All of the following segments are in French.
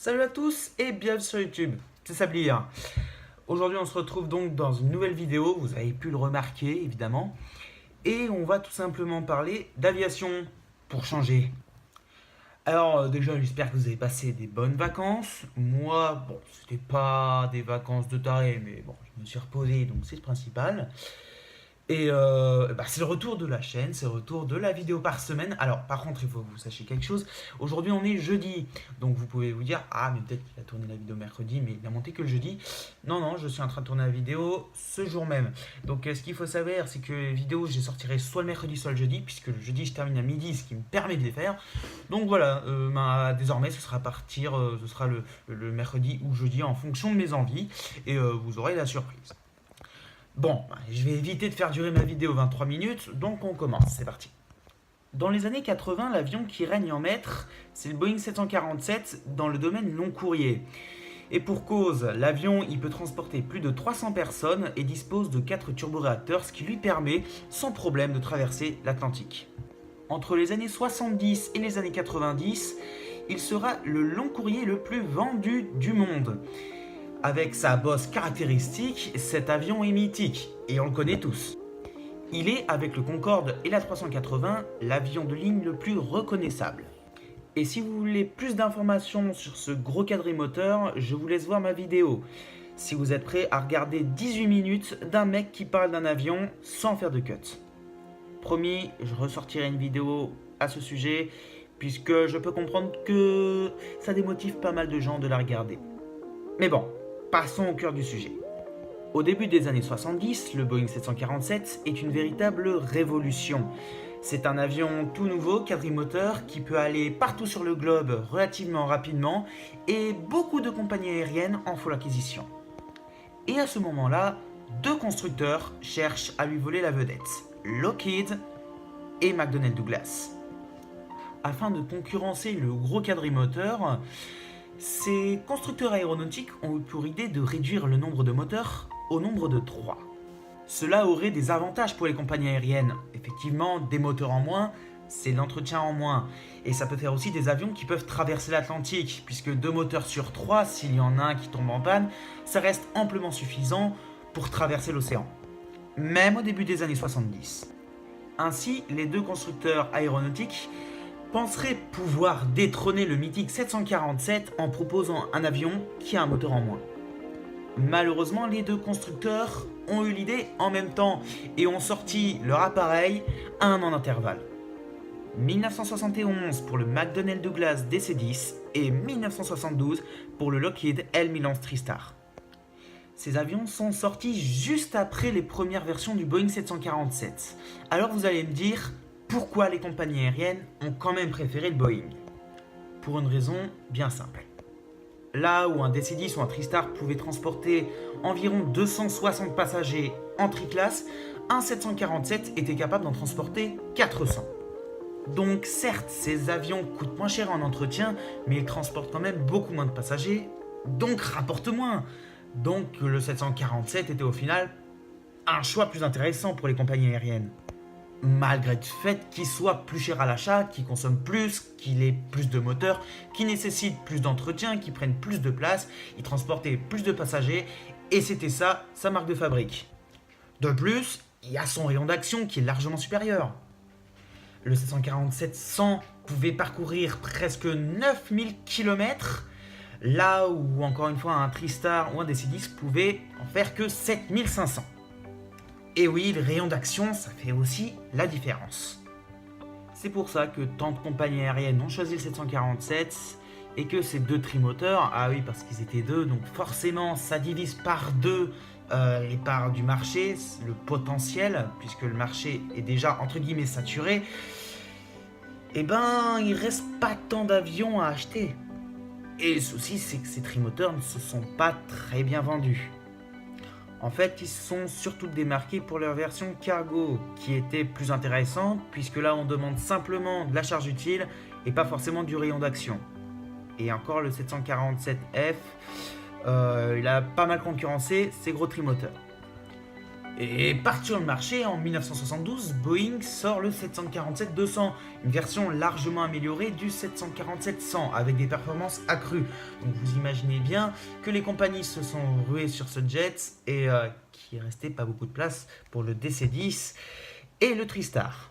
Salut à tous et bienvenue sur YouTube, c'est Sablier. Aujourd'hui on se retrouve donc dans une nouvelle vidéo, vous avez pu le remarquer évidemment. Et on va tout simplement parler d'aviation pour changer. Alors déjà j'espère que vous avez passé des bonnes vacances. Moi, bon, c'était pas des vacances de taré, mais bon, je me suis reposé donc c'est le principal. Et c'est le retour de la chaîne, c'est le retour de la vidéo par semaine. Alors, par contre, il faut que vous sachiez quelque chose. Aujourd'hui, on est jeudi. Donc, vous pouvez vous dire, ah, mais peut-être qu'il a tourné la vidéo mercredi, mais il n'a monté que le jeudi. Non, non, je suis en train de tourner la vidéo ce jour même. Donc, ce qu'il faut savoir, c'est que les vidéos, je les sortirai soit le mercredi, soit le jeudi, puisque le jeudi, je termine à midi, ce qui me permet de les faire. Donc, voilà, désormais, ce sera le mercredi ou jeudi en fonction de mes envies. Et vous aurez la surprise. Bon, je vais éviter de faire durer ma vidéo 23 minutes, donc on commence, c'est parti. Dans les années 80, l'avion qui règne en maître, c'est le Boeing 747 dans le domaine long courrier. Et pour cause, l'avion il peut transporter plus de 300 personnes et dispose de 4 turboréacteurs, ce qui lui permet sans problème de traverser l'Atlantique. Entre les années 70 et les années 90, il sera le long courrier le plus vendu du monde. Avec sa bosse caractéristique, cet avion est mythique, et on le connaît tous. Il est, avec le Concorde et la 380, l'avion de ligne le plus reconnaissable. Et si vous voulez plus d'informations sur ce gros quadrimoteur, je vous laisse voir ma vidéo. Si vous êtes prêt à regarder 18 minutes d'un mec qui parle d'un avion sans faire de cut. Promis, je ressortirai une vidéo à ce sujet, puisque je peux comprendre que ça démotive pas mal de gens de la regarder. Mais bon, passons au cœur du sujet. Au début des années 70, le Boeing 747 est une véritable révolution. C'est un avion tout nouveau, quadrimoteur, qui peut aller partout sur le globe relativement rapidement et beaucoup de compagnies aériennes en font l'acquisition. Et à ce moment-là, deux constructeurs cherchent à lui voler la vedette, Lockheed et McDonnell Douglas. Afin de concurrencer le gros quadrimoteur, ces constructeurs aéronautiques ont eu pour idée de réduire le nombre de moteurs au nombre de 3. Cela aurait des avantages pour les compagnies aériennes. Effectivement, des moteurs en moins, c'est l'entretien en moins. Et ça peut faire aussi des avions qui peuvent traverser l'Atlantique, puisque 2 moteurs sur 3, s'il y en a un qui tombe en panne, ça reste amplement suffisant pour traverser l'océan. Même au début des années 70. Ainsi, les deux constructeurs aéronautiques penserait pouvoir détrôner le mythique 747 en proposant un avion qui a un moteur en moins. Malheureusement, les deux constructeurs ont eu l'idée en même temps et ont sorti leur appareil à un an d'intervalle. 1971 pour le McDonnell Douglas DC-10 et 1972 pour le Lockheed L-1011 TriStar. Ces avions sont sortis juste après les premières versions du Boeing 747. Alors vous allez me dire, pourquoi les compagnies aériennes ont quand même préféré le Boeing? Pour une raison bien simple. Là où un DC-10 ou un TriStar pouvait transporter environ 260 passagers en triclasse, un 747 était capable d'en transporter 400. Donc certes, ces avions coûtent moins cher en entretien, mais ils transportent quand même beaucoup moins de passagers, donc rapportent moins. Donc le 747 était au final un choix plus intéressant pour les compagnies aériennes. Malgré le fait qu'il soit plus cher à l'achat, qu'il consomme plus, qu'il ait plus de moteurs, qu'il nécessite plus d'entretien, qu'il prenne plus de place, il transportait plus de passagers, et c'était ça, sa marque de fabrique. De plus, il y a son rayon d'action qui est largement supérieur. Le 747-100 pouvait parcourir presque 9000 km, là où encore une fois un TriStar ou un DC-10 pouvait en faire que 7500. Et oui, le rayon d'action, ça fait aussi la différence. C'est pour ça que tant de compagnies aériennes ont choisi le 747 et que ces deux trimoteurs, ah oui, parce qu'ils étaient deux, donc forcément ça divise par deux les parts du marché, le potentiel, puisque le marché est déjà entre guillemets saturé, et ben il reste pas tant d'avions à acheter. Et le souci, c'est que ces trimoteurs ne se sont pas très bien vendus. En fait, ils se sont surtout démarqués pour leur version cargo, qui était plus intéressante, puisque là on demande simplement de la charge utile et pas forcément du rayon d'action. Et encore le 747F, il a pas mal concurrencé ces gros trimoteurs. Et parti sur le marché, en 1972, Boeing sort le 747-200, une version largement améliorée du 747-100 avec des performances accrues. Donc vous imaginez bien que les compagnies se sont ruées sur ce jet et qu'il restait pas beaucoup de place pour le DC-10 et le TriStar.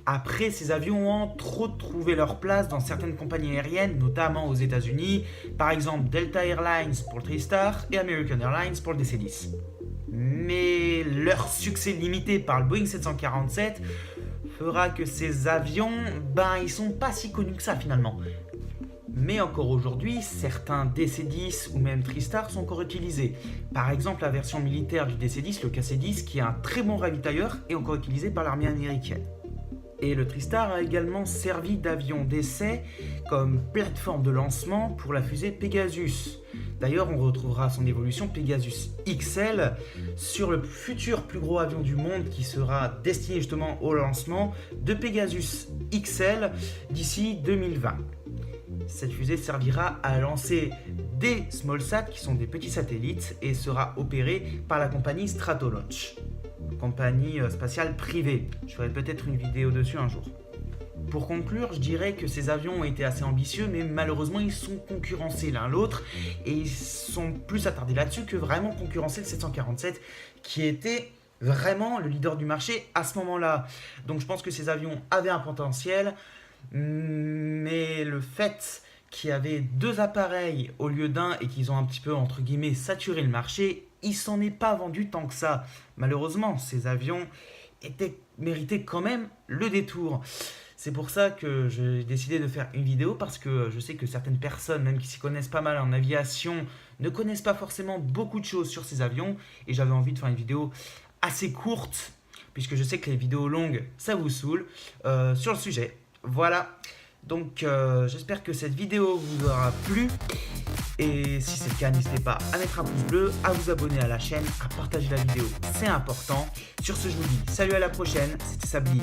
Après, ces avions ont trop trouvé leur place dans certaines compagnies aériennes, notamment aux États-Unis, par exemple Delta Airlines pour le TriStar et American Airlines pour le DC-10. Mais leur succès limité par le Boeing 747 fera que ces avions, ils sont pas si connus que ça finalement. Mais encore aujourd'hui, certains DC-10 ou même TriStar sont encore utilisés. Par exemple, la version militaire du DC-10, le KC-10, qui est un très bon ravitailleur, est encore utilisé par l'armée américaine. Et le TriStar a également servi d'avion d'essai comme plateforme de lancement pour la fusée Pegasus. D'ailleurs, on retrouvera son évolution Pegasus XL sur le futur plus gros avion du monde qui sera destiné justement au lancement de Pegasus XL d'ici 2020. Cette fusée servira à lancer des SmallSat qui sont des petits satellites et sera opérée par la compagnie Stratolaunch, compagnie spatiale privée. Je ferai peut-être une vidéo dessus un jour. Pour conclure, je dirais que ces avions ont été assez ambitieux, mais malheureusement ils sont concurrencés l'un l'autre et ils sont plus attardés là-dessus que vraiment concurrencer le 747 qui était vraiment le leader du marché à ce moment-là. Donc je pense que ces avions avaient un potentiel, mais le fait qu'il y avait deux appareils au lieu d'un et qu'ils ont un petit peu entre guillemets saturé le marché, il s'en est pas vendu tant que ça. Malheureusement, ces avions méritaient quand même le détour. C'est pour ça que j'ai décidé de faire une vidéo parce que je sais que certaines personnes, même qui s'y connaissent pas mal en aviation, ne connaissent pas forcément beaucoup de choses sur ces avions et j'avais envie de faire une vidéo assez courte puisque je sais que les vidéos longues, ça vous saoule, sur le sujet. Voilà, donc j'espère que cette vidéo vous aura plu et si c'est le cas, n'hésitez pas à mettre un pouce bleu, à vous abonner à la chaîne, à partager la vidéo, c'est important. Sur ce, je vous dis salut, à la prochaine, c'était Sablier.